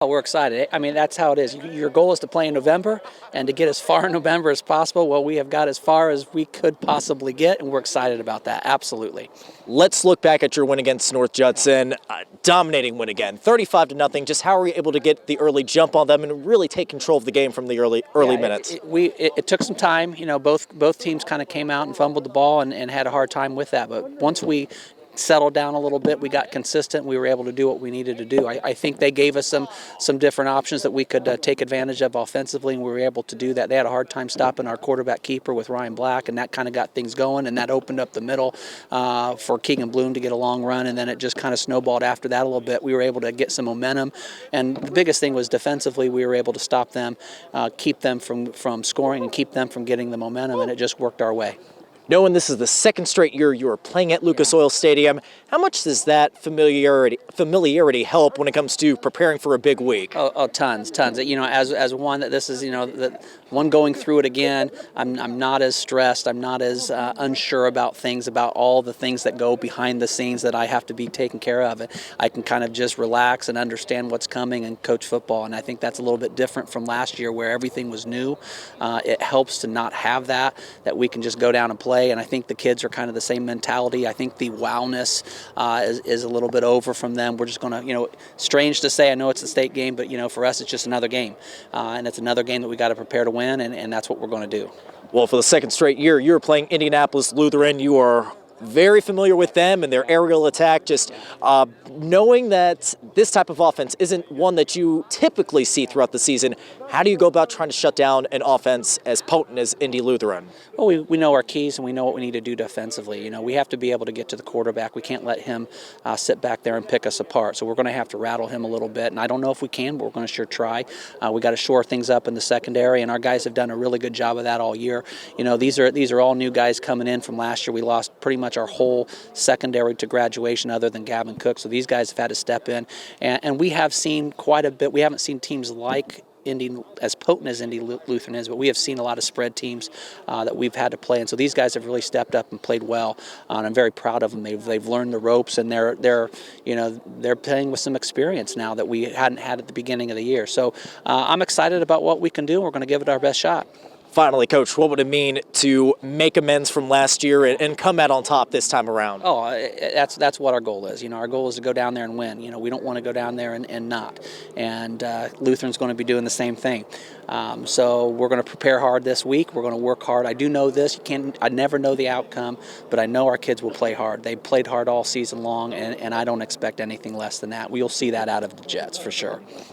Oh, we're excited. I mean, that's how it is. Your goal is to play in November and to get as far in November as possible. Well, we have got as far as we could possibly get, and we're excited about that. Absolutely. Let's look back at your win against North Judson. Dominating win again, 35-0. Just how were you able to get the early jump on them and really take control of the game from the early minutes? It took some time. You know, both teams kind of came out and fumbled the ball and had a hard time with that. But once we settled down a little bit, we got consistent, we were able to do what we needed to do. I think they gave us some different options that we could take advantage of offensively, and we were able to do that. They had a hard time stopping our quarterback keeper with Ryan Black, and that kind of got things going, and that opened up the middle for Keegan Bloom to get a long run, and then it just kind of snowballed after that a little bit. We were able to get some momentum, and the biggest thing was defensively we were able to stop them, keep them from scoring, and keep them from getting the momentum, and it just worked our way. Knowing this is the second straight year you are playing at Lucas Oil Stadium, how much does that familiarity help when it comes to preparing for a big week? Oh, tons. You know, as one that this is, you know, that one going through it again, I'm not as stressed. I'm not as unsure about things, about all the things that go behind the scenes that I have to be taken care of. I can kind of just relax and understand what's coming and coach football. And I think that's a little bit different from last year where everything was new. It helps to not have that we can just go down and play. And I think the kids are kind of the same mentality. I think the wowness is a little bit over from them. We're just going to, you know, strange to say, I know it's a state game, but, you know, for us it's just another game. And it's another game that we got to prepare to win, and that's what we're going to do. Well, for the second straight year, you're playing Indianapolis Lutheran. You are very familiar with them and their aerial attack. Just knowing that this type of offense isn't one that you typically see throughout the season, how do you go about trying to shut down an offense as potent as Indy Lutheran? Well, we know our keys and we know what we need to do defensively. You know, we have to be able to get to the quarterback. We can't let him sit back there and pick us apart. So we're going to have to rattle him a little bit. And I don't know if we can, but we're going to sure try. We got to shore things up in the secondary, and our guys have done a really good job of that all year. You know, these are all new guys coming in from last year. We lost pretty much our whole secondary to graduation other than Gavin Cook. So these guys have had to step in. And we have seen quite a bit. We haven't seen teams like Indy as potent as Indy Lutheran is, but we have seen a lot of spread teams that we've had to play, and so these guys have really stepped up and played well. And I'm very proud of them. They've learned the ropes, and they're playing with some experience now that we hadn't had at the beginning of the year. So I'm excited about what we can do. We're going to give it our best shot. Finally, Coach, what would it mean to make amends from last year and come out on top this time around? Oh, that's what our goal is. You know, our goal is to go down there and win. You know, we don't want to go down there and not. And Lutheran's going to be doing the same thing. So we're going to prepare hard this week. We're going to work hard. I do know this. I never know the outcome, but I know our kids will play hard. They played hard all season long, and I don't expect anything less than that. We'll see that out of the Jets for sure.